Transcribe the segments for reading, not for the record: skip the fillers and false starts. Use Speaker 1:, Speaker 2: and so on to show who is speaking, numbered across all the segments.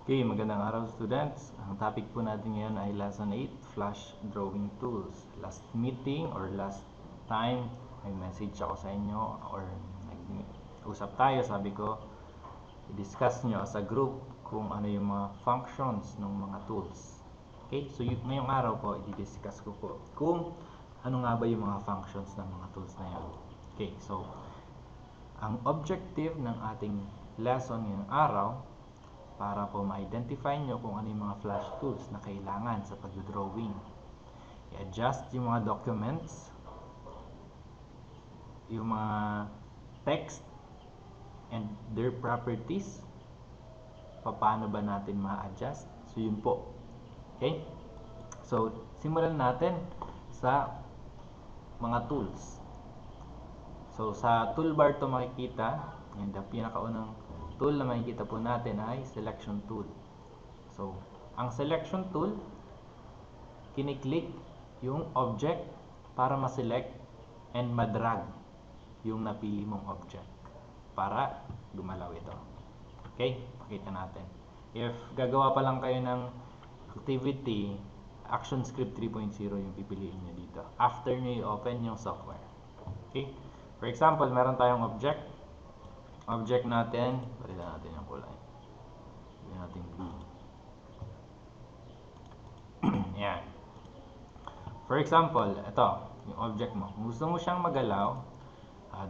Speaker 1: Okay, magandang araw students. Ang topic po natin ngayon ay Lesson 8, Flash Drawing Tools. Last meeting or last time, may message ako sa inyo or nag-usap tayo, sabi ko, i-discuss nyo as a group kung ano yung mga functions ng mga tools. Okay, so ngayong araw po, i-discuss ko po kung ano nga ba yung mga functions ng mga tools na yan. Okay, so ang objective ng ating lesson ngayong araw para po ma-identify nyo kung ano yung mga flash tools na kailangan sa pag-drawing. I-adjust yung mga documents, yung mga text, and their properties. Paano ba natin ma-adjust? So, yun po. Okay? So, simulan natin sa mga tools. So, sa toolbar to makikita, and the pinakaunang tool na makikita po natin ay selection tool. So, ang selection tool, kiniklik yung object para ma-select and ma-drag yung napili mong object para gumalaw ito. Okay? Pakita natin. If gagawa pa lang kayo ng activity, ActionScript 3.0 yung pipiliin nyo dito. After nyo i-open yung software. Okay? For example, meron tayong object. Object natin, palitan natin yung kulay. Pilihan natin blue. Yan. For example, ito, yung object mo. Kung gusto mo siyang magalaw,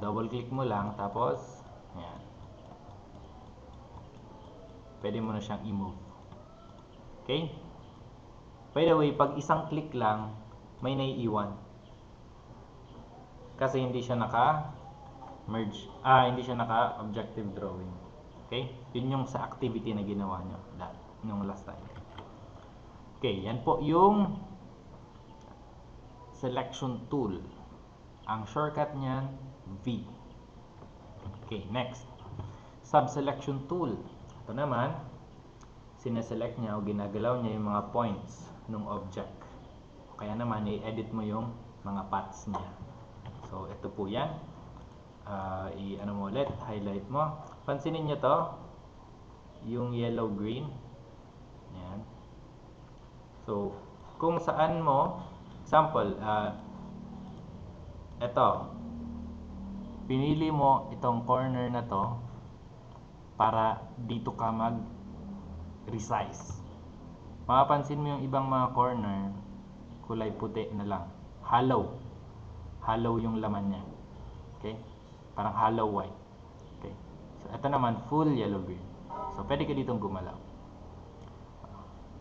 Speaker 1: double click mo lang, tapos, yan. Pwede mo na siyang i-move. Okay? By the way, pag isang click lang, may naiiwan. Kasi hindi siya naka-merge, hindi siya naka-objective drawing. Okay? Yun yung sa activity na ginawa nyo nung last time. Okay, yan po yung selection tool. Ang shortcut niyan, V. Okay, next. Subselection tool. Ito naman, sineselect niya o ginagalaw niya yung mga points ng object. Kaya naman, i-edit mo yung mga paths niya. So, ito po yan. I-ano mo ulit, highlight mo. Pansinin nyo to, yung yellow-green. Yan. So, kung saan mo, example, ito, pinili mo itong corner na to para dito ka mag-resize. Mapapansin mo yung ibang mga corner, kulay puti na lang. Hollow. Hollow yung laman niya. Okay? Parang hollow white. Okay? So, ito naman, full yellow-green. So, pwede ka ditong gumalaw.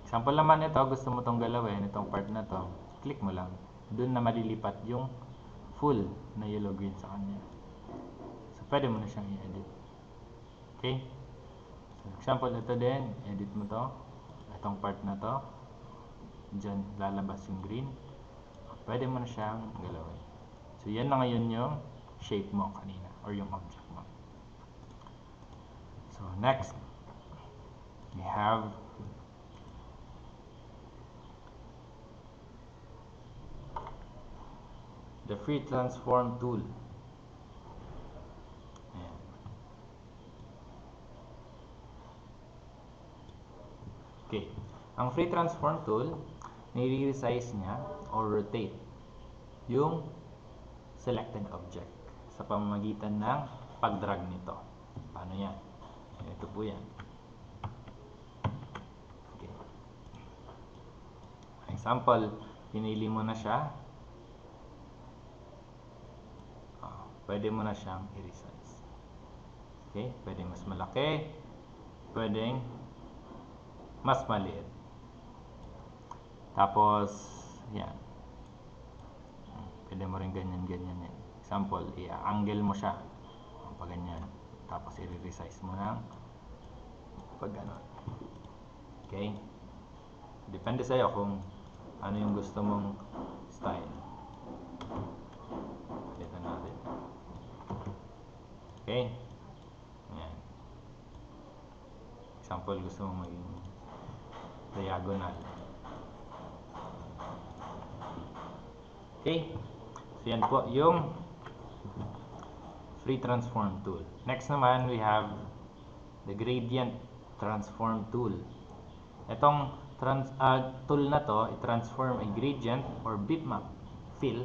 Speaker 1: Example naman ito, gusto mo itong galawin, itong part na to, click mo lang. Doon na malilipat yung full na yellow-green sa kanya. So, pwede mo na siyang i-edit. Okay? So, example, ito din, edit mo to. Itong part na to. Diyan lalabas yung green. Pwede mo na siyang galawin. So, yan na ngayon yung shape mo kanina or yung object mo. So, next, we have the free transform tool. Ayan. Okay. Ang free transform tool, nire-resize niya or rotate yung selected object sa pamamagitan ng pag-drag nito. Paano yan? Ito po yan. Okay. Example, pinili mo na siya. Pwede mo na siyang i-resize. Okay? Pwede mas malaki. Pwedeng mas maliit. Tapos, yan. Pwede mo rin ganyan-ganyan yan. Example, i-angle mo siya. Pag ganyan. Tapos, i-resize mo ng pag gano'n. Okay? Depende sa'yo kung ano yung gusto mong style. Dito natin. Okay? Yan. Example, gusto mong maging diagonal. Okay? So, yan po yung free transform tool. Next naman, we have the gradient transform tool. Itong tool na to, i-transform a gradient or bitmap fill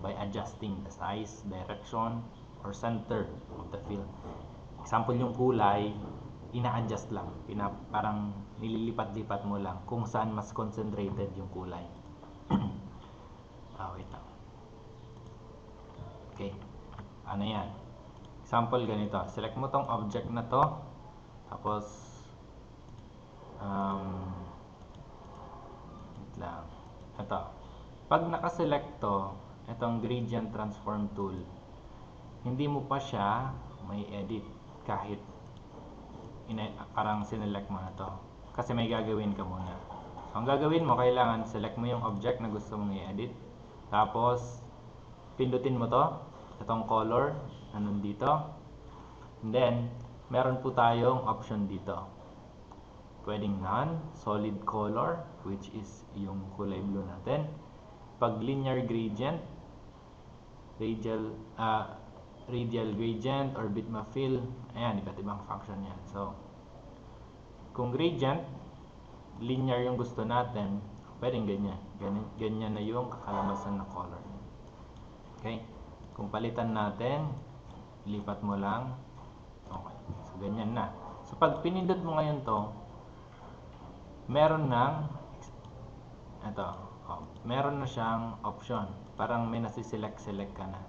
Speaker 1: by adjusting the size, direction, or center of the fill. Example, yung kulay, ina-adjust lang. Parang nililipat-lipat mo lang kung saan mas concentrated yung kulay. Wait lang. Okay. Ano yan? Example, ganito. Select mo tong object na to. Tapos, wait lang. Ito. Pag nakaselect to, itong gradient transform tool, hindi mo pa siya may edit kahit parang sinelect mo na to. Kasi may gagawin ka muna. So, ang gagawin mo, kailangan select mo yung object na gusto mong i-edit. Tapos, pindutin mo to. Itong color na nandito. And then, meron po tayong option dito. Pwedeng none, solid color, which is yung kulay blue natin. Pag linear gradient, radial gradient or bitmap fill, ayan, iba't ibang function yan. So, kung gradient, linear yung gusto natin, pwedeng ganyan. Ganyan na yung kakalabasan ng color. Okay? Kung palitan natin, lipat mo lang. Okay. So, ganyan na. So, pag pinindot mo ngayon to, meron na siyang option. Parang may nasiselect-select ka na.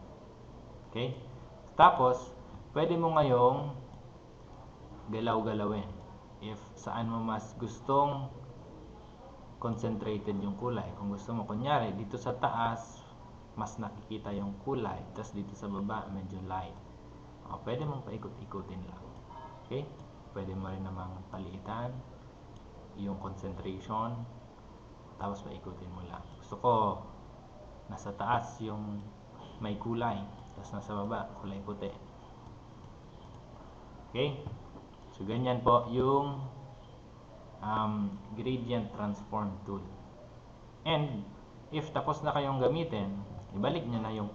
Speaker 1: Okay? Tapos, pwede mo ngayong galaw-galawin. If saan mo mas gustong concentrated yung kulay. Kung gusto mo, kunyari, dito sa taas, mas nakikita yung kulay. Tapos dito sa baba, medyo light. Pwede mong paikot-ikutin lang. Okay? Pwede mo rin namang palitan yung concentration. Tapos paikutin mo lang. Gusto ko, nasa taas yung may kulay. Tapos nasa baba, kulay puti. Okay? So, ganyan po yung gradient transform tool. And, if tapos na kayong gamitin, ibalik nyo na yung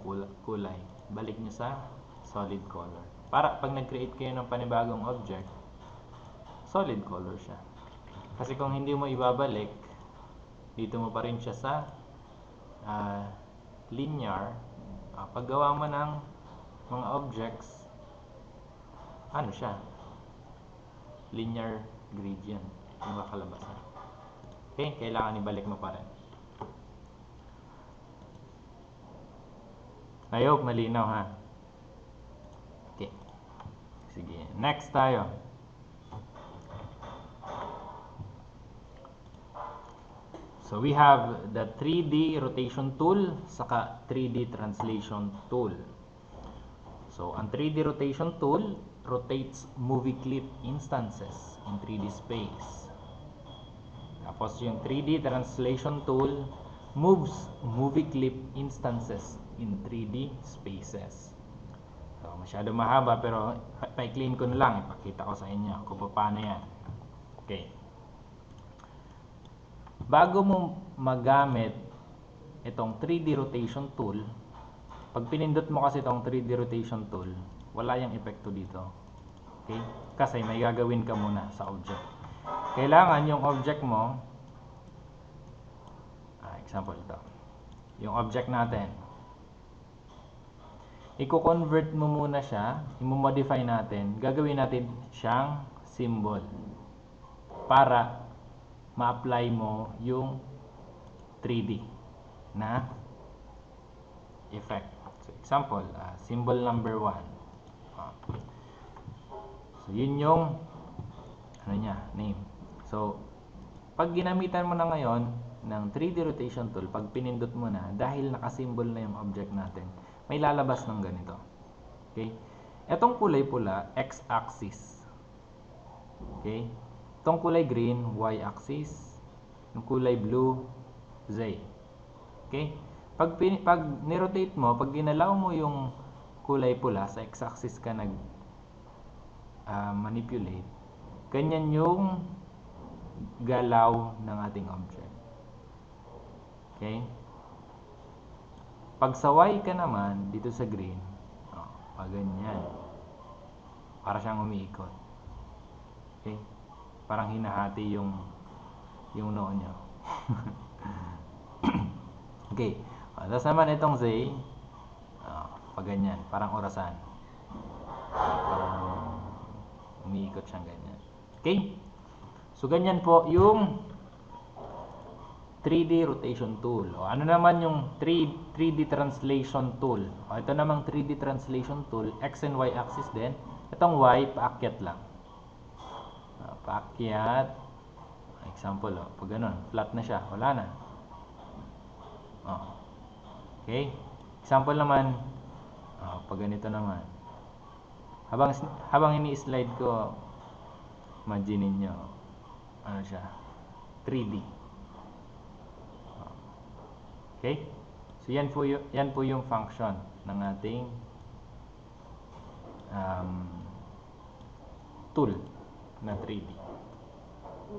Speaker 1: kulay. Ibalik nyo sa solid color. Para pag nag-create kayo ng panibagong object, solid color siya. Kasi kung hindi mo ibabalik, dito mo pa rin siya sa linear. Paggawa mo ng mga objects, ano siya? Linear gradient yung kakalabasan. Okay? Kailangan ibalik mo pa rin. I hope malinaw, ha? Okay. Sige. Next tayo. So, we have the 3D rotation tool, saka 3D translation tool. So, ang 3D rotation tool rotates movie clip instances in 3D space. Tapos, yung 3D translation tool moves movie clip instances in 3D spaces. So, masyado mahaba, pero pa-clean ko na lang. Ipakita ko sa inyo kung paano yan. Okay. Bago mo magamit itong 3D rotation tool, pag pinindot mo kasi itong 3D rotation tool, wala yung epekto dito. Okay? Kasi may gagawin ka muna sa object. Kailangan yung object mo, example ito, yung object natin, i-convert mo muna siya, i-modify natin, gagawin natin siyang symbol para ma-apply mo yung 3D na effect. So, example, symbol number 1. So, yun yung name. So, pag ginamitan mo na ngayon ng 3D rotation tool, pag pinindot mo na, dahil nakasymbol na yung object natin, may lalabas ng ganito. Okay? Etong kulay pula, x-axis. Okay? Itong kulay green, y-axis. Yung kulay blue, z. Okay? Pag nirotate mo, pag ginalaw mo yung kulay pula, sa x-axis ka manipulate, ganyan yung galaw ng ating object. Okay? Pag sa y ka naman, dito sa green, ganyan. Para siyang umiikot. Okay? Parang hinahati yung yung noo nyo. Okay. Tapos naman itong Z, pag ganyan, parang orasan. Parang umiikot siyang ganyan. Okay? So, ganyan po yung 3D rotation tool. O, ano naman yung 3D translation tool? O, ito namang 3D translation tool, X and Y axis din. Itong Y, paakyat lang. Paakyat. Example, pag ganun, flat na siya, wala na. Okay? Example naman, pag ganito naman. Habang ini-slide ko, imagine niyo ano siya, 3D. Okay? So yan po yung function ng ating tool na 3D.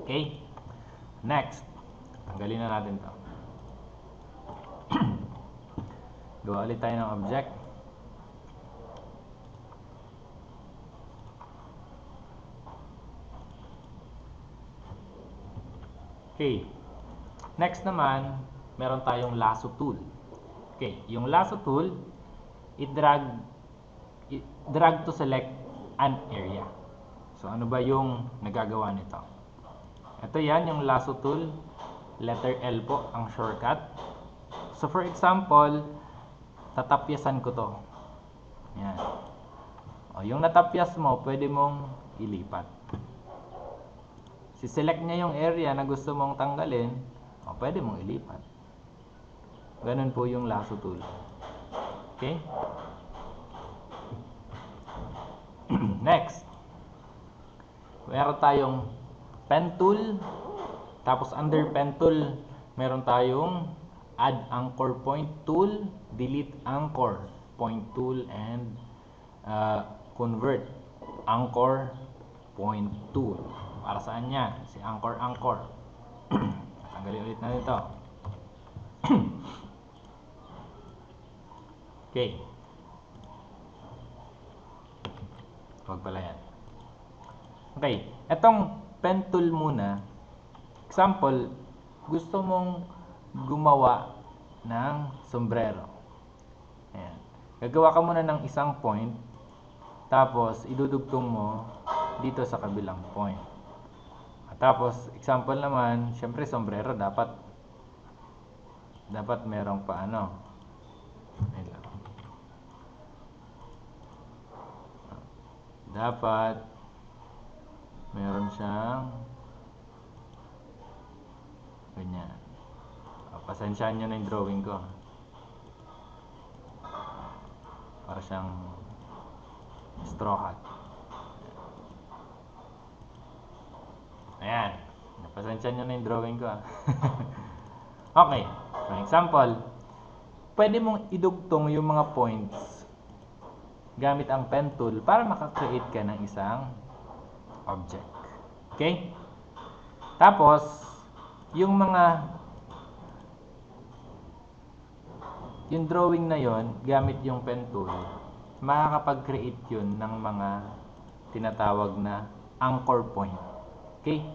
Speaker 1: Okay? Next, tanggalin na natin to. Gawa ulit tayo ng object. Okay. Next naman, meron tayong lasso tool. Okay, yung lasso tool, drag to select an area. So, ano ba yung nagagawa nito? Ito yan, yung lasso tool. Letter L po, ang shortcut. So, for example, tatapyasan ko to. Yan. O, yung natapyas mo, pwede mong ilipat. Si-select niya yung area na gusto mong tanggalin, pwede mong ilipat. Ganun po yung lasso tool. Okay? Next. Meron tayong pen tool. Tapos under pen tool, meron tayong add anchor point tool, delete anchor point tool, and convert anchor point tool. Para saan yan? Si anchor. Tanggalin ulit natin ito. Okay. Huwag pala yan. Okay. Itong pen tool muna. Example, gusto mong gumawa ng sombrero. Ayan. Gagawa ka muna ng isang point. Tapos, idudugtong mo dito sa kabilang point. Tapos, example naman, syempre sombrero dapat merong paano. Dapat meron siyang ganyan. Pasensyaan nyo na yung drawing ko. Para siyang straw hat. Ayan. Napasensya nyo na yung drawing ko. Okay. For example, pwede mong idugtong yung mga points gamit ang pen tool para makakreate ka ng isang object. Okay? Tapos, yung drawing na yon gamit yung pen tool, makakapag-create yun ng mga tinatawag na anchor point. Okay?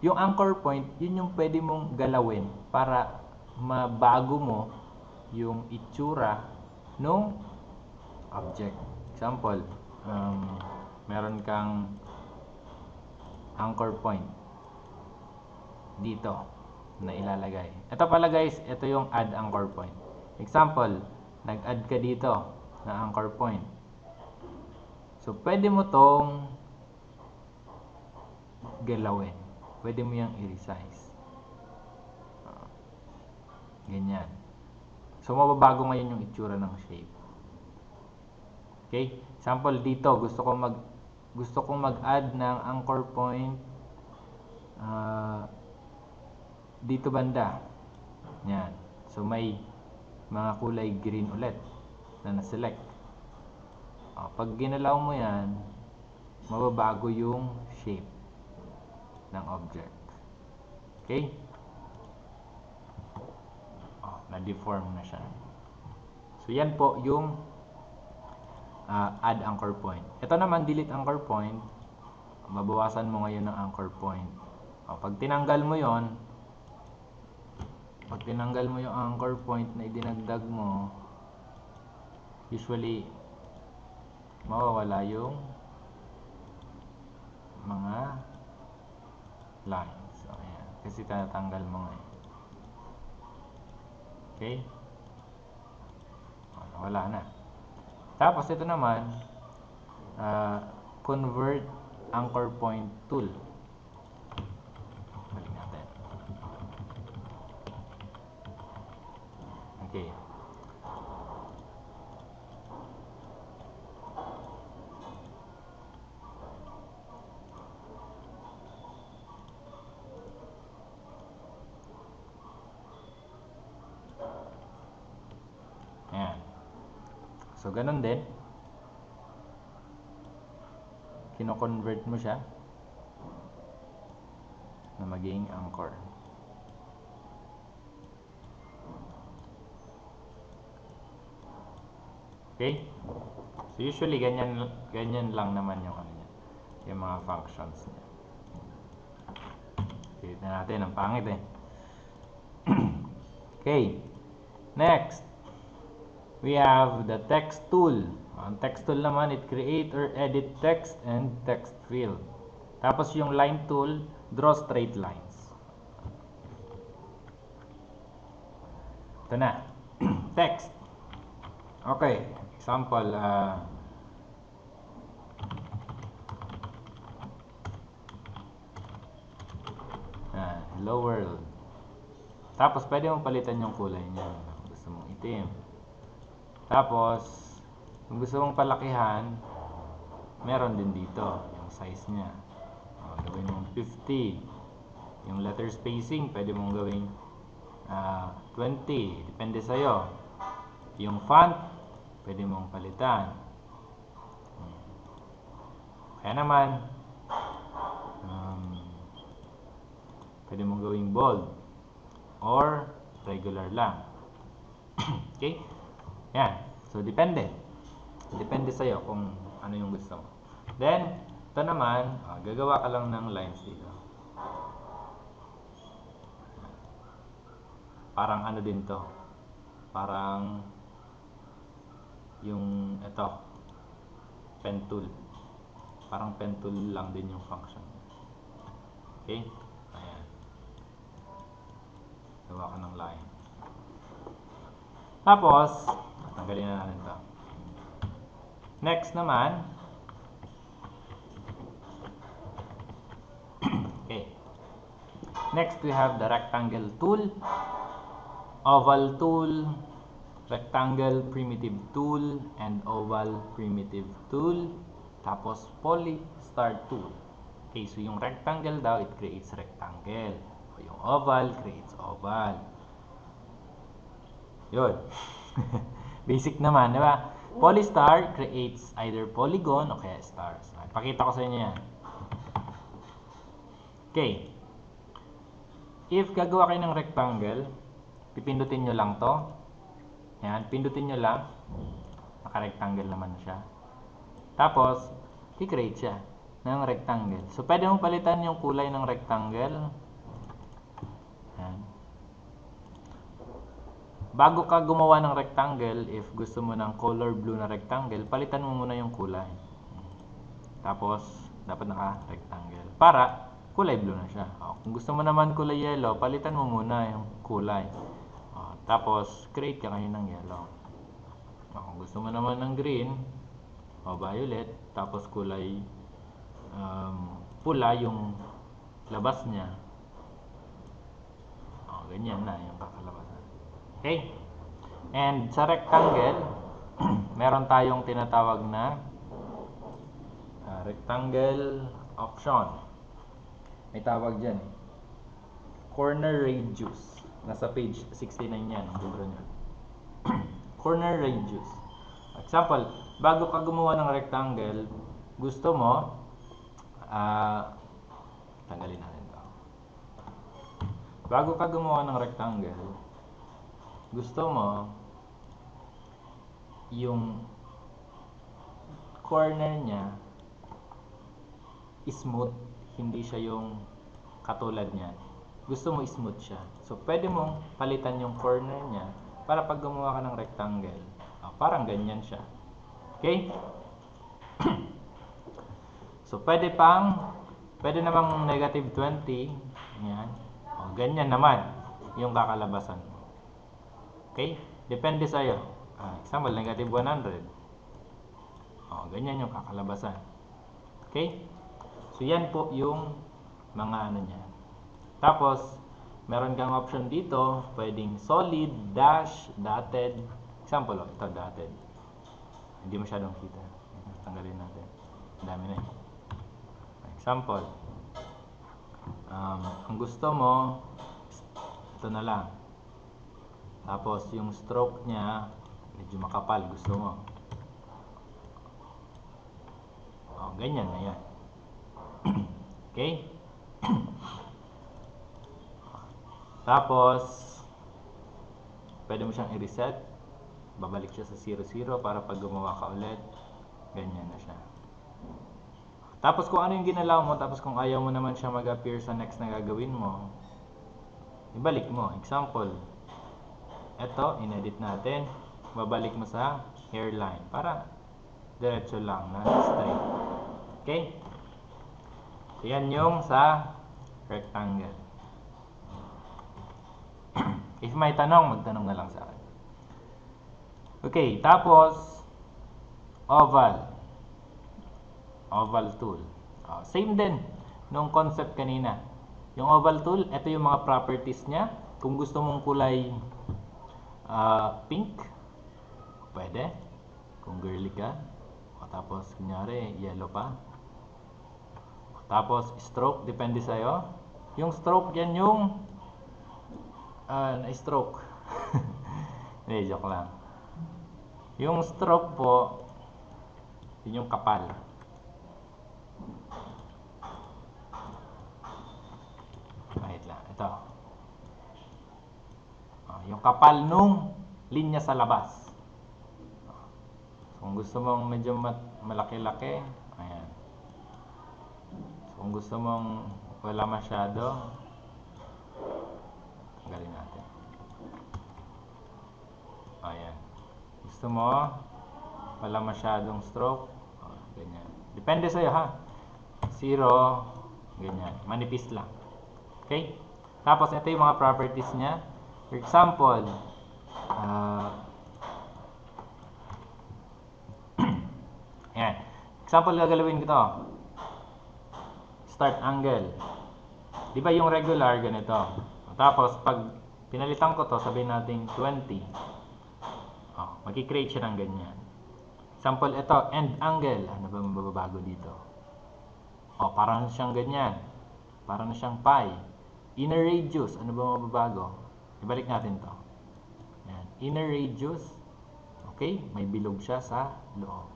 Speaker 1: Yung anchor point, yun yung pwede mong galawin para mabago mo yung itsura ng object. Example, meron kang anchor point dito na ilalagay. Ito pala guys, ito yung add anchor point. Example, nag-add ka dito na anchor point. So, pwede mo tong galawin. Pwede mo yung i-resize. Ganyan. So, mababago ngayon yung itsura ng shape. Okay? Example, dito, gusto kong mag-add ng anchor point dito banda. Yan. So, may mga kulay green ulit na na-select. Pag ginalaw mo yan, mababago yung shape ng object. Okay? Na-deform na siya. So, yan po yung add anchor point. Ito naman, delete anchor point. Mabawasan mo ngayon ng anchor point. Pag tinanggal mo yon, pag tinanggal mo yung anchor point na idinagdag mo, usually mawawala yung mga lines. So, ayan. Kasi tinatanggal mo nga. Okay? Wala na. Tapos ito naman, convert anchor point tool. Balik natin. Okay. Ayan. So, ganun din. Kino-convert mo siya na maging anchor. Okay? So, usually, ganyan lang naman yung ano niya, yung mga functions niya. Okay, tignan natin. Ang pangit eh. Okay. Next, we have the text tool. Ang text tool naman, it create or edit text and text field. Tapos yung line tool, draw straight lines. Ito na. Text. Okay. Example, hello world. Tapos, pwede mong palitan yung kulay niya. Gusto mong itim. Tapos, kung gusto mong palakihan, meron din dito yung size niya. Gawin mong 50. Yung letter spacing, pwede mong gawing 20. Depende sa'yo. Yung font, pwede mong palitan. Kaya naman, pwede mong gawing bold or regular lang. Okay? Yan. So, depende. Depende sa'yo kung ano yung gusto mo. Then, ito naman, gagawa ka lang ng lines dito. Parang ano din to. Parang yung ito, pen tool. Parang pen tool lang din yung function. Okay? Ayan. Gawa ka ng line. Tapos, tanggalin na natin ito. Next naman, okay. Next, we have the rectangle tool, oval tool, rectangle primitive tool, and oval primitive tool. Tapos, polystar tool. Okay, so yung rectangle daw, it creates rectangle. O yung oval, creates oval. Yun. Basic naman, di ba? Polystar creates either polygon o kaya stars. Pakita ko sa inyo yan. Okay. If gagawa kayo ng rectangle, pipindutin nyo lang to. Yan, pindutin nyo lang. Naka-rectangle naman siya. Tapos, i-create siya ng rectangle. So, pwede mong palitan yung kulay ng rectangle. Yan. Bago ka gumawa ng rectangle, if gusto mo ng color blue na rectangle, palitan mo muna yung kulay. Tapos, dapat naka-rectangle. Para, kulay blue na siya. Kung gusto mo naman kulay yellow, palitan mo muna yung kulay. Tapos, create ka kayo ng yellow. Kung gusto mo naman ng green, violet, tapos kulay pula yung labas niya. Ganyan na yung kakalabasan. Okay? And sa rectangle, meron tayong tinatawag na rectangle option. May tawag dyan. Corner radius. Nasa page 69 yan, ang libro nyo. Corner radius. Example, bago ka gumawa ng rectangle, gusto mo, tanggalin natin ito. Bago ka gumawa ng rectangle, gusto mo, yung corner niya, smooth, hindi siya yung katulad niyan. gusto mo smooth siya. So, pwede mong palitan yung corner niya para pag gumawa ka ng rectangle, parang ganyan siya. Okay? So, pwede namang negative 20. Yan. Ganyan naman yung kakalabasan mo. Okay? Depende sa'yo. Example, negative 100. Ganyan yung kakalabasan. Okay? So, yan po yung mga ano niya. Tapos, meron kang option dito. Pwedeng solid, dash, dotted. Example, ito dotted. Hindi masyadong kita. Tanggalin natin. Ang dami na yun. Example, ang gusto mo, ito na lang. Tapos, yung stroke niya, medyo makapal, gusto mo. Ganyan na yan. Okay? Tapos, pwede mo siyang i-reset. Babalik siya sa 0, 0 para pag gumawa ka ulit, ganyan na siya. Tapos kung ano yung ginalaw mo, tapos kung ayaw mo naman siya mag-appear sa next na gagawin mo, ibalik mo. Example, eto, inedit natin. Babalik mo sa hairline para diretso lang na straight. Okay? So, yan yung sa rectangle. If may tanong, magtanong na lang sa akin. Okay, tapos oval. Oval tool. Same din nung concept kanina. Yung oval tool, ito yung mga properties niya. Kung gusto mong kulay pink, pwede. Kung girly ka. Tapos, kunyari, yellow pa. Tapos, stroke, depende sa'yo. Yung stroke, yan yung na-stroke. Hindi, joke lang. Yung stroke po, yun yung kapal. Wait lang, ito. Yung kapal nung linya sa labas. Kung gusto mong medyo malaki-laki, ayan. Kung gusto mong wala masyado, tanggalin natin. Ayan. Gusto mo wala masyadong stroke, ganyan. Depende sa'yo ha. 0, ganyan. Manipis lang. Okay? Tapos ito yung mga properties niya. For example, ayan. Example, gagalawin ko to. Start angle. Di ba yung regular, ganito. Tapos, pag pinalitan ko to, sabihin natin 20. Mag-create siya ng ganyan. Example, ito, end angle. Ano ba mababago dito? Parang siyang ganyan. Parang siyang pi. Inner radius. Ano ba mababago? Ibalik natin to. Ayan. Inner radius. Okay? May bilog siya sa loob.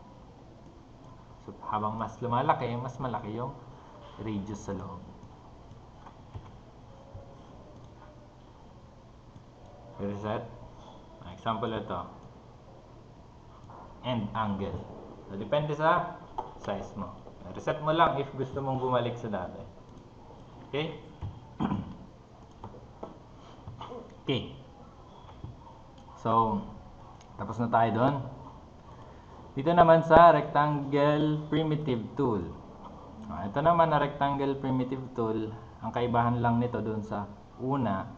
Speaker 1: So, habang mas lumalaki, mas malaki yung radius sa loob. Reset. Example ito. End angle. So, depende sa size mo. Reset mo lang if gusto mong bumalik sa dati. Okay? Okay. So, tapos na tayo doon. Dito naman sa rectangle primitive tool. Ito naman na rectangle primitive tool, ang kaibahan lang nito doon sa una.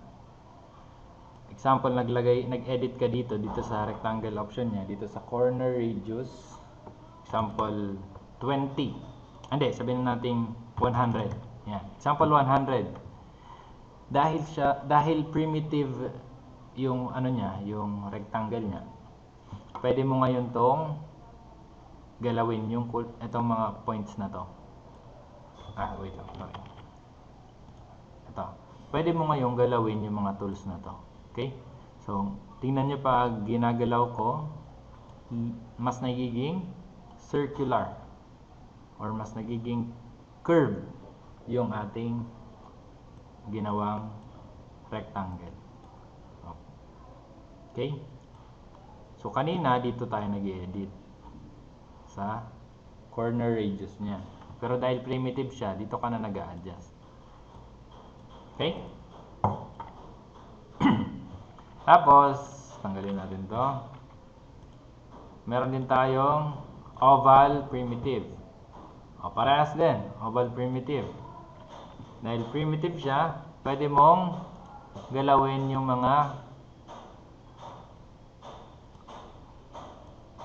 Speaker 1: Example, nag-edit ka dito sa rectangle option niya, dito sa corner radius. Example, 20. Hindi, sabihin natin 100. Yan. Example 100. Dahil primitive yung ano niya, yung rectangle niya. Pwede mo ngayon tong galawin yung itong mga points na to. Wait lang. Sorry. Ito. Pwede mo ngayon galawin yung mga tools na to. Okay? So, tingnan nyo pag ginagalaw ko, mas nagiging circular or mas nagiging curve yung ating ginawang rectangle. Okay? So, kanina dito tayo nag-edit sa corner radius niya. Pero dahil primitive siya, dito ka na nag-a-adjust. Okay? Tapos, tanggalin natin to. Meron din tayong oval primitive. O, parehas din, oval primitive. Dahil primitive siya, pwede mong galawin yung mga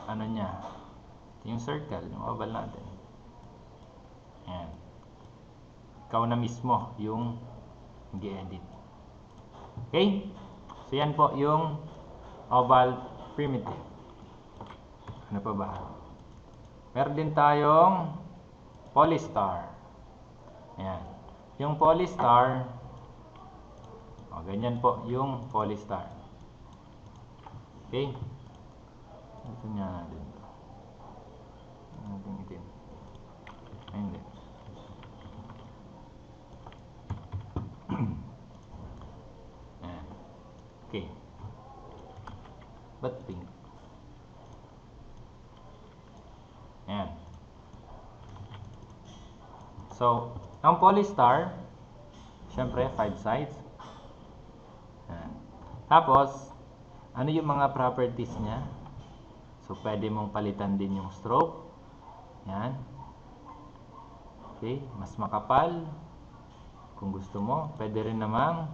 Speaker 1: ano niya, yung circle, yung oval natin. Ayan. Ikaw na mismo yung nag-edit. Okay? So, yan po yung oval primitive. Ano pa ba? Meron din tayong polystar. Ayan. Yung polystar, ganyan po yung polystar. Okay? Ito niya natin ito. Natin itin. Ayun din. Ayan. Okay. Ba't pink? Ayan. So, ang polystar, syempre 5 sides. Ayan. Tapos, ano yung mga properties niya? So, pwede mong palitan din yung stroke. Ayan. Okay, mas makapal. Kung gusto mo, pwede rin namang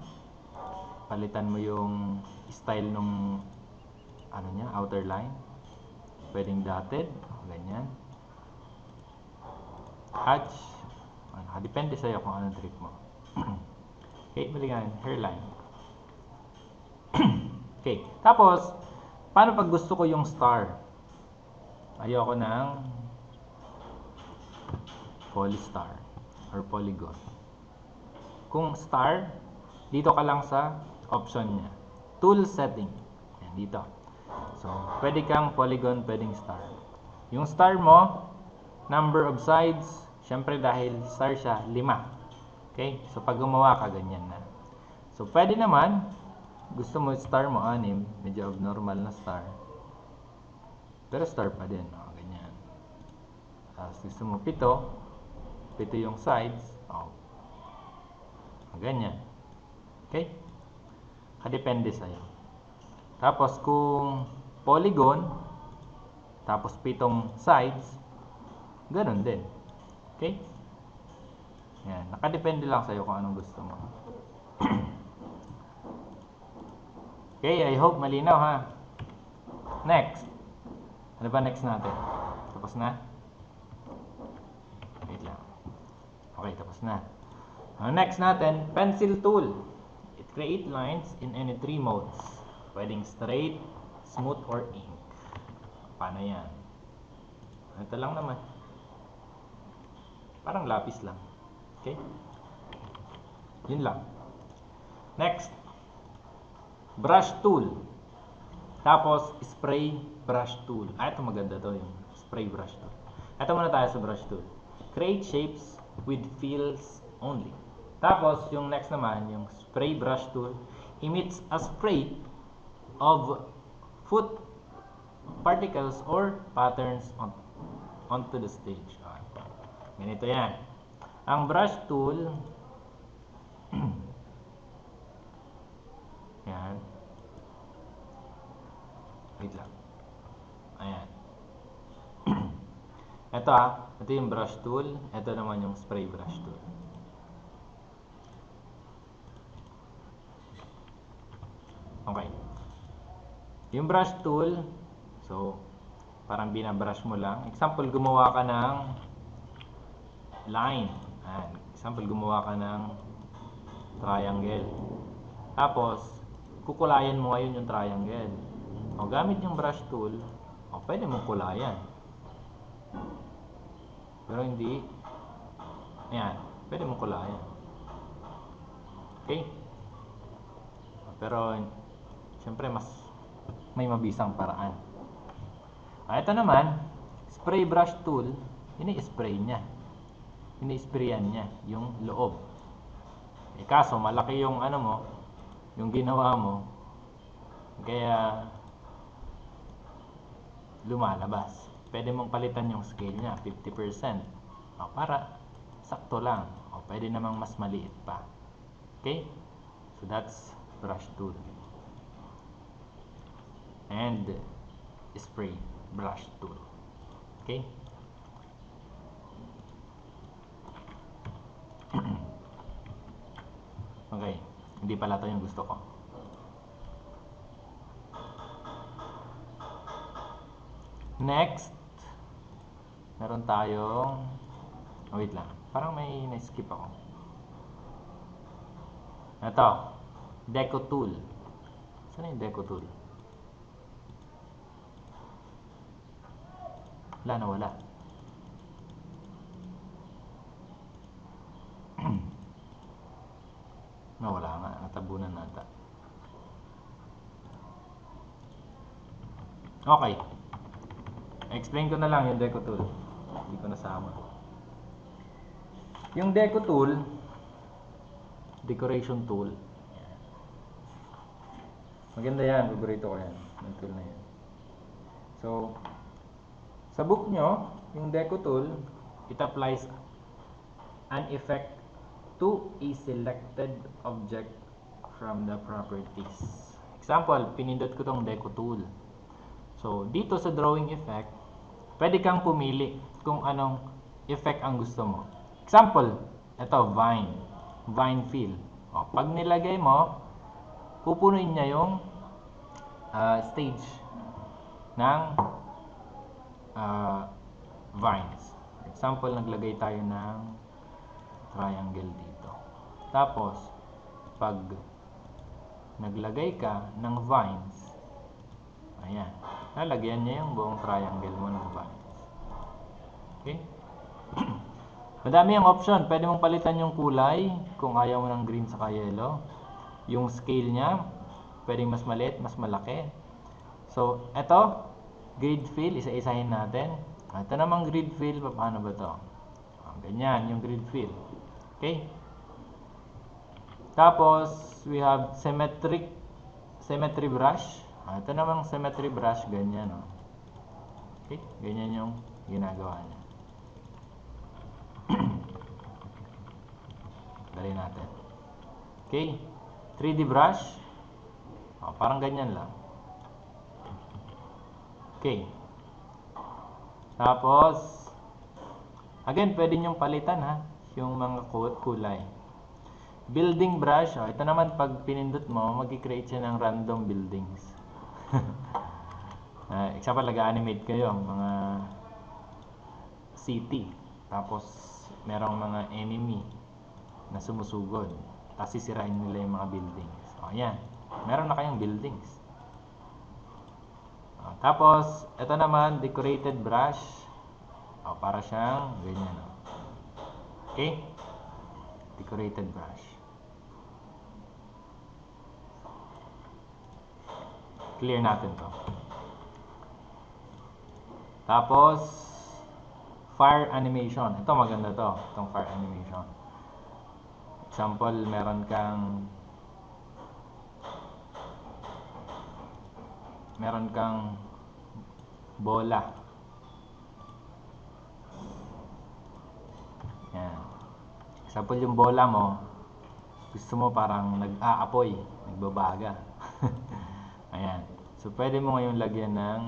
Speaker 1: palitan mo yung style nung ano niya, outer line. Pwedeng dotted, ganyan. Hatch. Depende sa'yo kung anong trick mo. Okay, balikan, hairline. Okay, tapos, paano pag gusto ko yung star? Ayoko ng polystar or polygon. Kung star, dito ka lang sa option niya. Tool setting. Yan, dito. So, pwede kang polygon, pwedeng star. Yung star mo, number of sides, syempre dahil star siya, 5. Okay? So, pag gumawa ka, ganyan na. So, pwede naman, gusto mo star mo 6, medyo abnormal na star. Pero star pa din, ganyan. Tapos gusto mo 7 yung sides, ganyan. Okay? Kadepende sa'yo. Tapos kung polygon, tapos 7 sides, ganun din. Okay? Yan. Nakadepende lang sa'yo kung anong gusto mo. Okay, I hope malinaw ha. Next. Ano ba next natin? Tapos na? Wait lang. Okay, tapos na. Next natin, pencil tool. It create lines in any 3 modes. Pwedeng straight, smooth, or ink. Paano yan? Ito lang naman. Parang lapis lang. Okay? Yun lang. Next. Brush tool. Tapos, spray brush tool. Ito maganda to yung spray brush tool. Ito muna tayo sa brush tool. Create shapes with fills only. Tapos, yung next naman, yung spray brush tool, emits a spray of foot particles or patterns onto the stage. Ganito yan. Ang brush tool, yan. Wait lang. Ayan. Ito yung brush tool. Ito naman yung spray brush tool. Okay. Yung brush tool, so, parang binabrush mo lang. Example, gumawa ka ng line. Ayan. Example, gumawa ka ng triangle. Tapos, kukulayan mo ngayon yung triangle. O, gamit yung brush tool, pwede mong kulayan. Pero hindi, ayan, pwede mong kulayan. Okay? Pero, siyempre, mas may mabisang paraan. Ito naman, spray brush tool, ini-spray niya. Ini-sprayan niya yung loob. Kaso, malaki yung ano mo, yung ginawa mo, kaya lumalabas. Pwede mong palitan yung scale niya, 50%. Para sakto lang. Pwede namang mas maliit pa. Okay? So that's brush tool. And spray brush tool. Okay? Okay, hindi pala ito yung gusto ko. Next, meron tayong, wait lang, parang may na-skip ako. Ito, deco tool. Saan yung deco tool? Wala. Nawala nga, natabunan nata. Okay. Explain ko na lang yung deco tool. Hindi ko nasama. Yung deco tool, decoration tool. Maganda yan, paborito ko yan. Yung tool na yan. So, sa book nyo, yung deco tool, it applies an effect to a selected object from the properties. Example, pinindot ko tong deco tool. So, dito sa drawing effect, pwede kang pumili kung anong effect ang gusto mo. Example, ito, vine fill. O, pag nilagay mo, pupunuin niya yung stage ng vines. Example, naglagay tayo ng triangle dito. Tapos, pag naglagay ka ng vines, ayan, lalagyan niya yung buong triangle mo ng vines. Okay? Madami ang option. Pwede mong palitan yung kulay kung ayaw mo ng green saka yellow. Yung scale niya, pwedeng mas maliit, mas malaki. So, eto, grid fill, isa-isahin natin. Ito namang grid fill, paano ba to? Ganyan, yung grid fill. Okay? Tapos, we have symmetry brush. Ito namang symmetry brush, ganyan. Okay? Ganyan yung ginagawa niya. Dali natin. Okay? 3D brush. Parang ganyan lang. Okay. Tapos, again, pwede nyong palitan yung mga kulay. Building brush. Ito naman, pag pinindot mo, mag-create siya ng random buildings. Example, nag-animate kayo, mga city. Tapos, merong mga enemy na sumusugod. Tapos, sisirain nila yung mga buildings. Ayan. Meron na kayong buildings. Tapos, ito naman, decorated brush. Para siyang ganyan. Okay? Decorated brush. Clear natin to. Tapos, fire animation. Ito maganda to. Itong fire animation. Example, meron kang bola. Yan. Example, yung bola mo, gusto mo parang nag-aapoy, nagbabaga. Ayan. So, pwede mo ngayon lagyan ng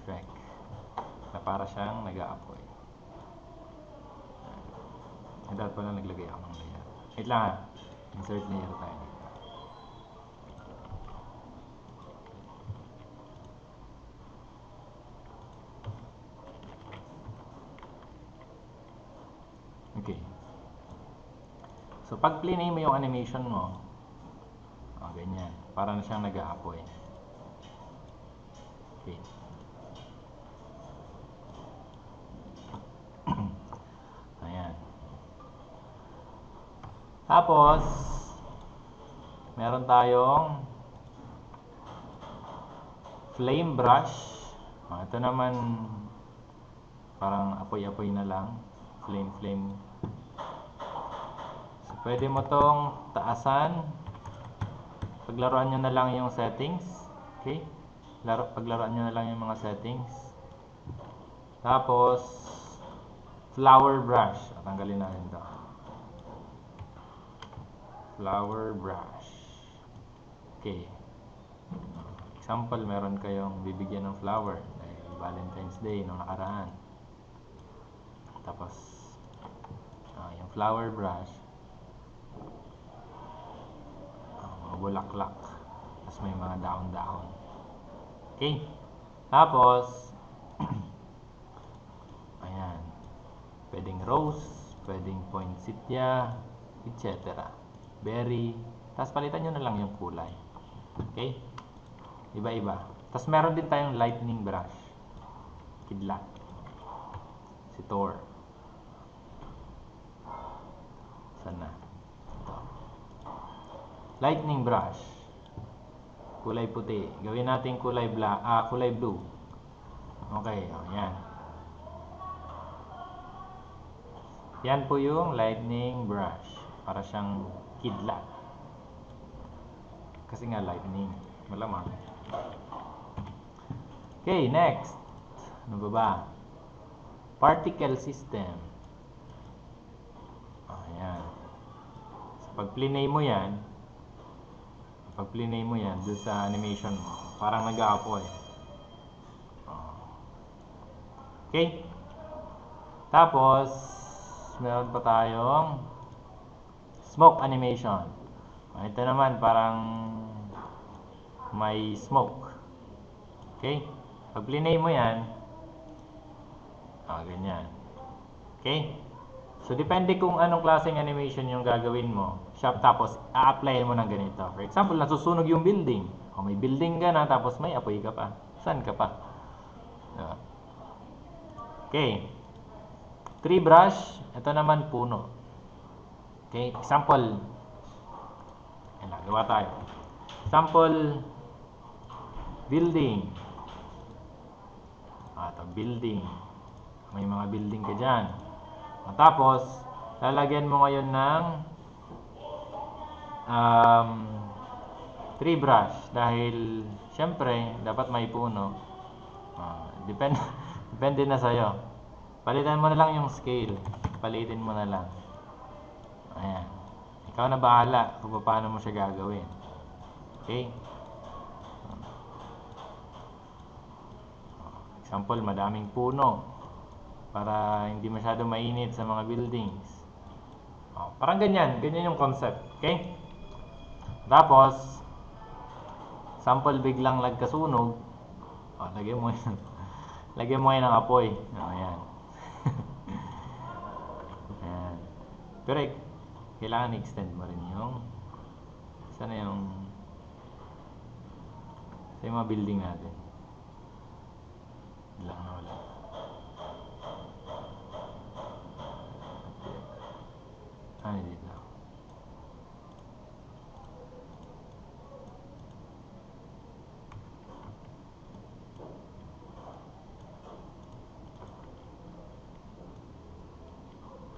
Speaker 1: effect na para siyang nag-aapoy. Dapat pala naglagay ako ng layer. Wait lang insert layer tayo dito. Okay. So, pag plinay mo yung animation mo, ganyan. Para na siyang nag-aapoy. Okay. Ayan. Tapos, meron tayong flame brush. Ito naman, parang apoy-apoy na lang. Flame. So, pwede mo tong taasan. Paglaruan nyo na lang yung settings. Okay? Paglaruan nyo na lang yung mga settings. Tapos, flower brush. Tanggalin natin ito. Flower brush. Okay. Example, meron kayong bibigyan ng flower dahil Valentine's Day nung nakaraan. Tapos, yung flower brush, mga bulaklak. Tapos may mga dahon-dahon. Okay? Tapos, ayan. Pwedeng rose, pwedeng poinsettia, etc. Berry. Tapos palitan nyo na lang yung kulay. Okay? Iba-iba. Tapos meron din tayong lightning brush. Kidlat. Si Thor. Sana. Ito. Lightning brush. Kulay puti. Gawin natin kulay blue. Okay, yan. Yan po yung lightning brush. Para siyang kidlat. Kasi nga lightning. Malamang. Okay, next. Ano ba? Particle system. Ayan. So, pag plinay mo yan doon sa animation mo, parang nag-aapoy. Okay? Tapos, meron pa tayong smoke animation. Ito naman parang may smoke. Okay? Pag plinay mo yan, ganyan. Okay? So, depende kung anong klaseng animation yung gagawin mo. Tapos, a-apply mo ng ganito. For example, nasusunog yung building. O may building ka na, tapos may apoy ka pa. Saan ka pa? Okay. Tree brush. Ito naman puno. Okay. Example. Ayan na, gawa tayo. Example. Building. Ito, building. May mga building ka dyan. Tapos, lalagyan mo ngayon ng tree brush. Dahil, syempre, dapat may puno. Depende na sa'yo. Palitan mo na lang yung scale. Palitin mo na lang. Ayan. Ikaw na bahala kung paano mo siya gagawin. Okay? Example, madaming puno. Para hindi masyado mainit sa mga buildings. Parang ganyan. Ganyan yung concept. Okay? Tapos, sample biglang nagkasunog. Lagyan mo yun. Lagyan mo yun ng apoy. Ayan. Ayan. Pero, kailangan i-extend mo rin yung sana yung sa yung mga building natin. Lang na wala. Dito.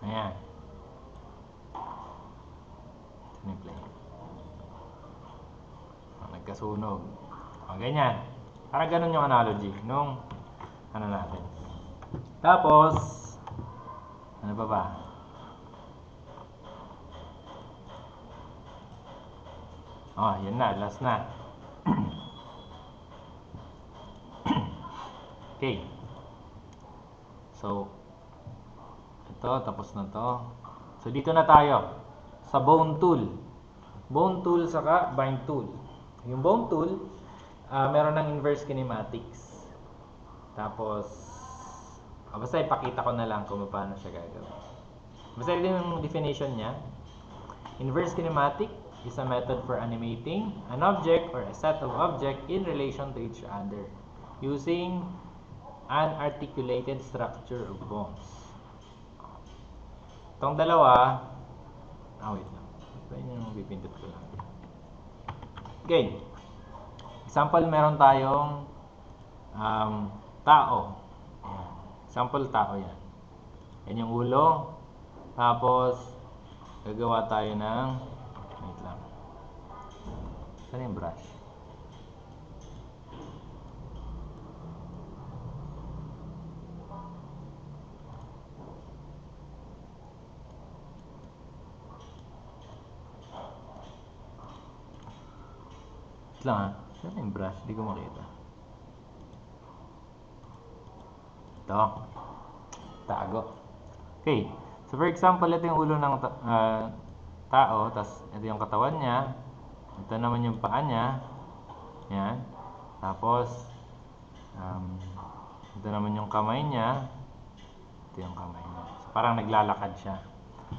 Speaker 1: Ayan. Siniplay. Nagkasunog. Ganyan. Parang ganun yung analogy nung ano natin. Tapos, ano pa ba? Yan na. Last na. Okay. So, ito. Tapos na to. So, dito na tayo. Sa bone tool. Bone tool saka bind tool. Yung bone tool, meron ng inverse kinematics. Tapos, basta ipakita ko na lang kung paano siya gagawin. Basta ito yung definition niya. Inverse kinematic is a method for animating an object or a set of objects in relation to each other using an articulated structure of bones. Itong dalawa, wait lang. Ito yung pipindot ko lang. Okay. Example, meron tayong tao. Ayan. Example, tao yan. Yan yung ulo. Tapos, gagawa tayo ng wait lang. Saan yung brush? Wait lang ha. Saan yung brush? Hindi ko makita. Ito. Tago. Okay. So for example, ito yung ulo ng tao. Tapos ito yung katawan niya. Ito naman yung paa niya. Yan. Tapos ito naman yung kamay niya. Ito yung kamay niya. So parang naglalakad siya.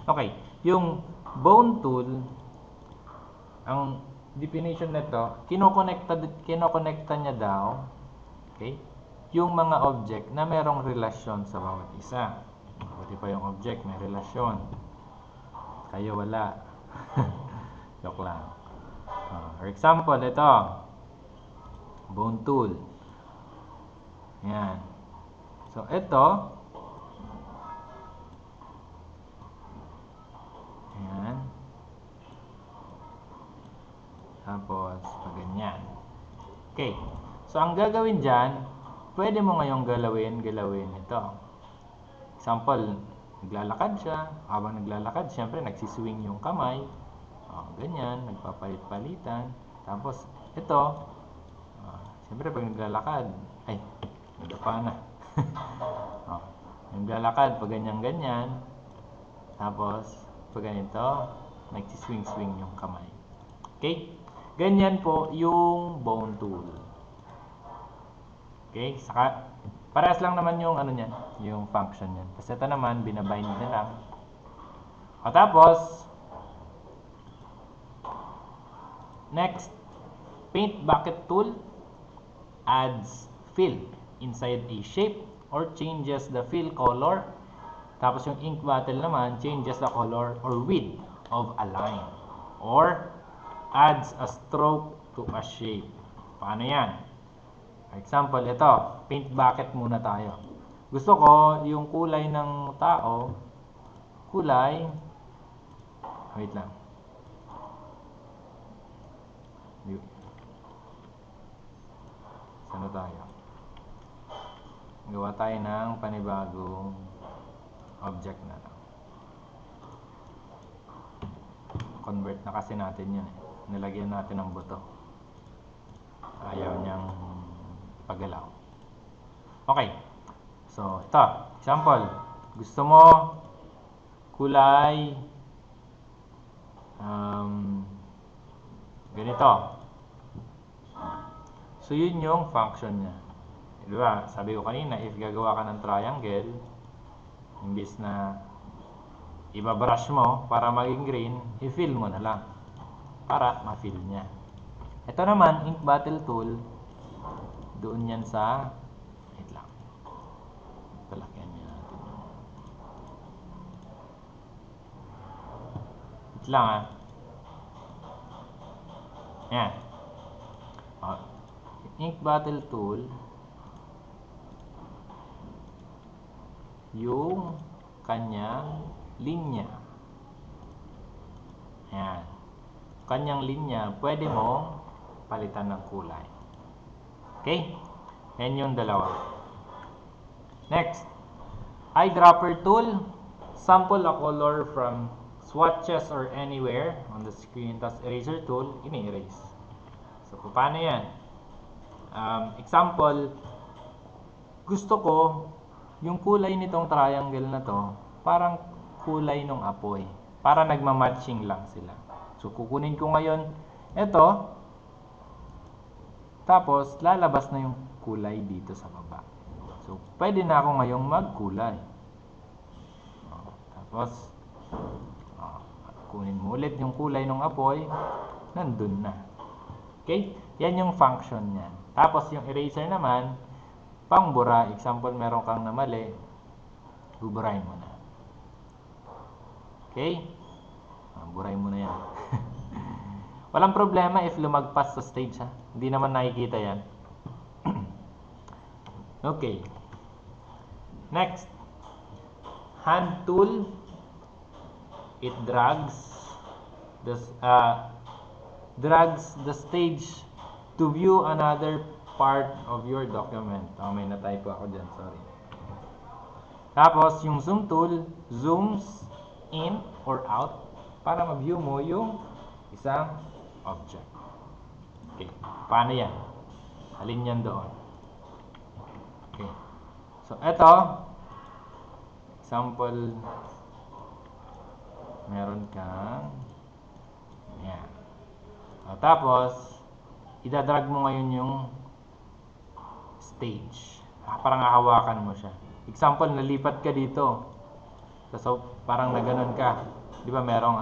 Speaker 1: Okay. Yung bone tool, ang definition nito, kinokonekta niya daw, okay, yung mga object na merong relasyon sa bawat isa. Pati pa yung object may relasyon. Kayo wala. Joke lang. For example, ito. Bone tool. Yan. So, ito. Yan. Tapos, pag ganyan. Okay. So, ang gagawin dyan, pwede mo ngayong galawin ito. Example, naglalakad siya. Habang naglalakad, syempre, nagsiswing yung kamay. Ganyan, nagpapalit-palitan. Tapos, ito, syempre, pag naglalakad, ay, nagapa na. Naglalakad, pag ganyan-ganyan. Tapos, pag ganito, nagsiswing-swing yung kamay. Okay? Ganyan po yung bone tool. Okay? Saka, parehas lang naman yung ano niyan, yung function niyan. Tapos ito naman, binabind na lang. O tapos, next, paint bucket tool adds fill inside a shape or changes the fill color. Tapos yung ink bottle naman changes the color or width of a line or adds a stroke to a shape. Paano yan? For example, ito, paint bucket muna tayo. Gusto ko yung kulay ng tao, wait lang. Saan tayo? Gawa tayo ng panibagong object na lang. Convert na kasi natin yun eh. Nilagyan natin ng buto. Ayaw niyang pagalaw. Okay. So, ito. Example. Gusto mo kulay ganito. So, yun yung function niya. Diba? Sabi ko kanina, if gagawa ka ng triangle, imbis na ibabrush mo para maging green, i-fill mo na lang para ma-fill niya. Ito naman, ink bottle tool, doon yan sa, wait lang, palakyan niya natin yung, wait lang ha. Yan. Ink bottle tool, yung kanyang linya. Ayan. Kanyang linya, pwede mo palitan ng kulay. Okay? Yan yung dalawa. Next, eyedropper tool. Sample a color from swatches or anywhere on the screen. Tapos eraser tool, ini-erase. So, paano yan? Example, gusto ko yung kulay nitong triangle na to, parang kulay ng apoy. Para nagmamatching lang sila. So, kukunin ko ngayon ito. Tapos, lalabas na yung kulay dito sa baba. So, pwede na ako ngayong magkulay. Tapos, kunin mo ulit yung kulay ng apoy. Nandun na. Okay? Yan yung function niyan. Tapos, yung eraser naman, pangbura. Example, meron kang namali. Buburahin mo na. Okay? Buray mo na yan. Walang problema if lumagpas sa stage ha. Hindi naman nakikita yan. Okay. Next. Hand tool. It drags the stage to view another part of your document. May na-typo ako dyan. Sorry. Tapos, yung zoom tool zooms in or out para ma-view mo yung isang object. Okay. Paano yan? Alin yan doon? Okay. So, ito. Example. Meron kang yan. Tapos, idadrag mo ngayon yung stage. Parang hahawakan mo siya. Example, nalipat ka dito. So, parang naganon ka. Di ba merong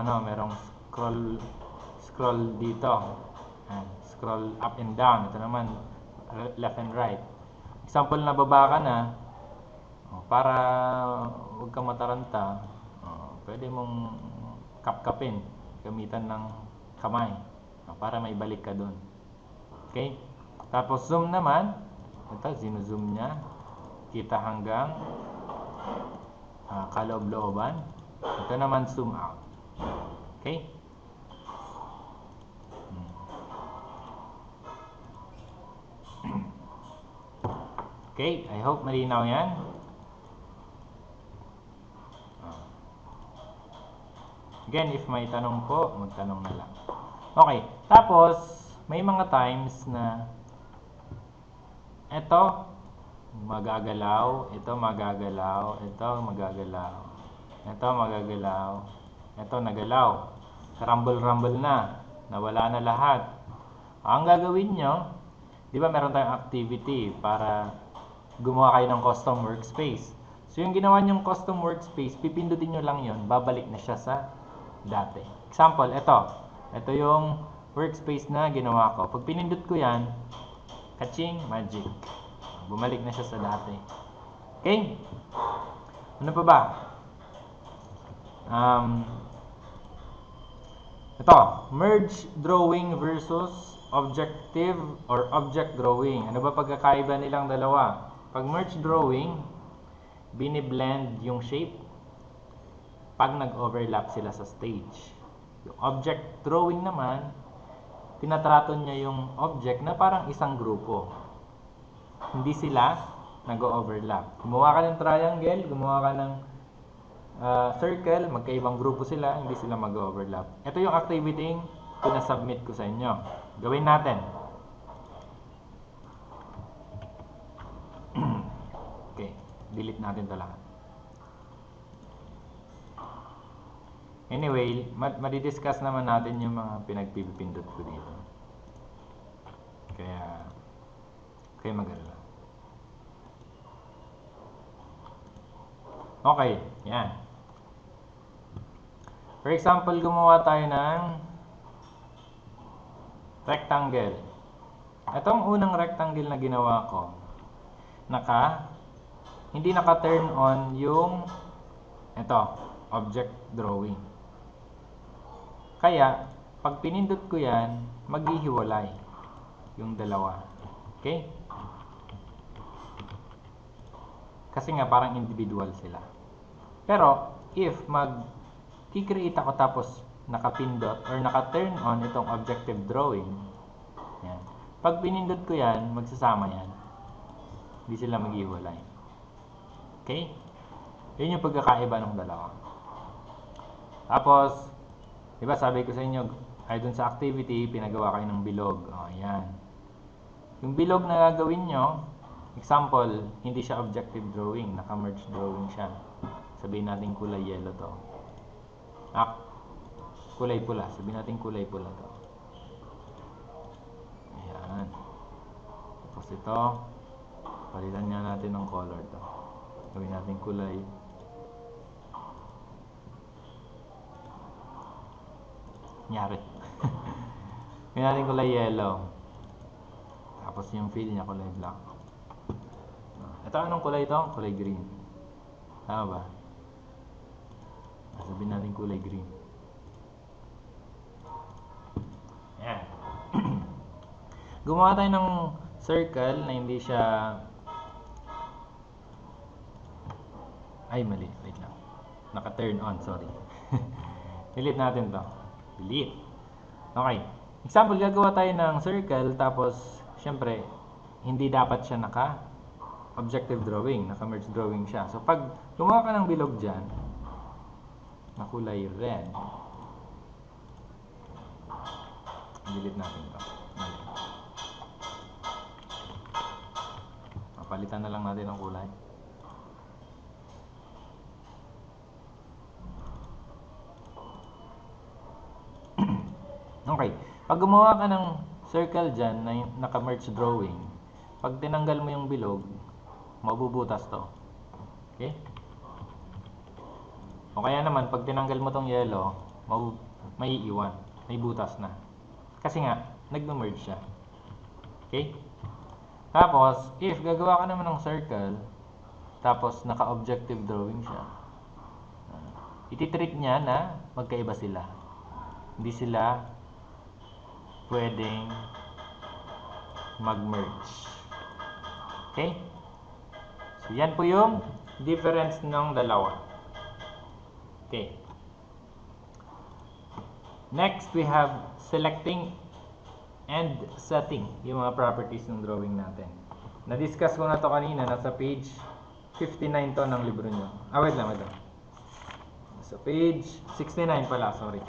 Speaker 1: scroll dito. Scroll up and down. Ito naman, left and right. Example, nababa ka na. Para huwag kang mataranta, pwede mong kapkapin. Gamitan ng kamay. Para may balik ka dun. Okay? Tapos zoom naman. Ito, zoom niya. Kita hanggang kaloob-looban. Ito naman zoom out. Okay? Okay, I hope malinaw yan. Again, if may tanong po, magtanong na lang. Okay, tapos may mga times na ito magagalaw, ito magagalaw, ito magagalaw, ito magagalaw, ito nagalaw. Rumble na, nawala na lahat. Ang gagawin nyo, di ba meron tayong activity para gumawa kayo ng custom workspace. So yung ginawa nyong custom workspace, pipindutin nyo lang yon, babalik na siya sa dati. Example, ito yung workspace na ginawa ko. Pag pinindot ko yan, kaching, magic. Bumalik na siya sa dati. Okay? Ano pa ba? Ito, merge drawing versus objective or object drawing. Ano ba pagkakaiba nilang dalawa? Pag merge drawing, biniblend yung shape pag nag-overlap sila sa stage. Yung object drawing naman, tinatrato niya yung object na parang isang grupo. Hindi sila nag-overlap. Gumawa ka ng triangle, gumawa ka ng circle, magkaibang grupo sila, hindi sila mag-overlap. Ito yung activity yung pinasubmit ko sa inyo. Gawin natin. Okay, delete natin ito lahat. Anyway, madidiscuss naman natin yung mga pinagpipindot ko dito. Kaya mag-alala. Okay, yan. For example, gumawa tayo ng rectangle. Itong unang rectangle na ginawa ko, hindi naka-turn on yung object drawing. Kaya, pag pinindot ko yan, maghihiwalay yung dalawa. Okay? Kasi nga parang individual sila. Pero, if mag-create ako tapos nakapindot or naka-turn on itong objective drawing, yan. Pag pinindot ko yan, magsasama yan. Hindi sila maghiwalay. Okay? Yun yung pagkakaiba ng dalawa. Tapos, di ba sabi ko sa inyo, ay dun sa activity, pinagawa kayo ng bilog. O, yan. Yung bilog na gagawin nyo, example, hindi siya objective drawing, naka-merge drawing siya. Sabihin natin kulay yellow to. Kulay pula. Sabihin natin kulay pula to. Ayan. Tapos ito, palitan nga natin ng color to. Gawin natin kulay. Nyari. Gawin natin kulay yellow. Tapos yung fill niya kulay black. Ito anong kulay ito? Kulay green. Tama ba? Sabihin natin kulay green. Ayan. Gumawa tayo ng circle na hindi siya... Ay, mali. Wait lang. Naka-turn on, sorry. Delete natin to. Delete. Okay. Example, gagawa tayo ng circle, tapos, syempre, hindi dapat siya naka-objective drawing. Naka-merge drawing siya. So, pag gumawa ka ng bilog dyan, na kulay red, delete natin to. Mali. palitan na lang natin ang kulay. Okay. Pag gumawa ka ng circle dyan na naka-merge drawing, pag tinanggal mo yung bilog, mabubutas to. Okay? O kaya naman, pag tinanggal mo tong yellow, may iiwan. May butas na. Kasi nga, nag-merge siya. Okay? Tapos, if gagawa ka naman ng circle, tapos naka-objective drawing siya, ititreat niya na magkaiba sila. Hindi sila pwedeng mag-merge. Okay? So, yan po yung difference ng dalawa. Okay. Next, we have selecting and setting yung mga properties ng drawing natin. Na-discuss ko na to kanina, nasa page 59 to ng libro nyo. Wait lang. Sa page 69 pala, sorry.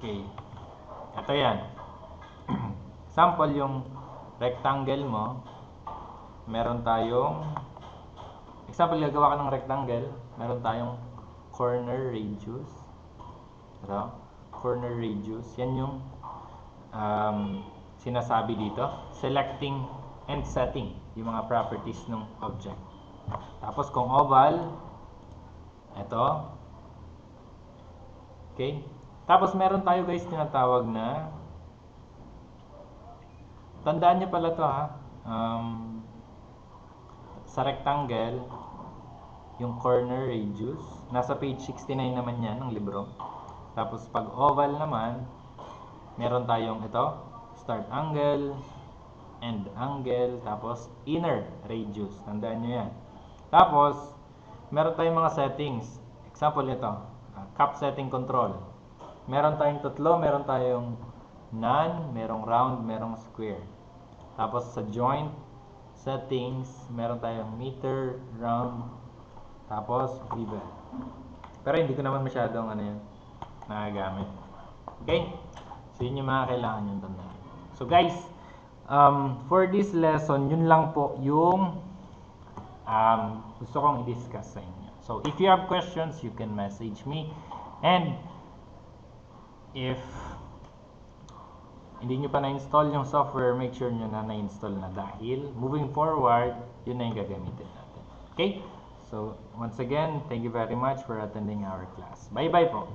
Speaker 1: Okay. Ito yan. Sample yung rectangle mo. Meron tayong example, gagawa ka ng rectangle. Meron tayong corner radius. Ito. Corner radius. Yan yung sinasabi dito. Selecting and setting yung mga properties ng object. Tapos kung oval, ito. Okay. Tapos meron tayo guys tinatawag na, tandaan nyo pala to ha, sa rectangle, yung corner radius, nasa page 69 naman yan ng libro. Tapos pag oval naman, meron tayong ito, start angle, end angle, tapos inner radius, tandaan nyo yan. Tapos, meron tayong mga settings, example ito, cap setting control. Meron tayong tatlo, meron tayong none, merong round, merong square. Tapos sa joint settings, meron tayong meter, round, tapos bevel. Pero hindi ko naman masyadong nagagamit. Okay? So yun yung mga kailangan yung tandaan. So guys, for this lesson, yun lang po yung gusto kong i-discuss sa inyo. So if you have questions, you can message me. And if hindi nyo pa na-install yung software, make sure nyo na na-install na dahil moving forward, yun na yung gagamitin natin. Okay? So, once again, thank you very much for attending our class. Bye-bye po!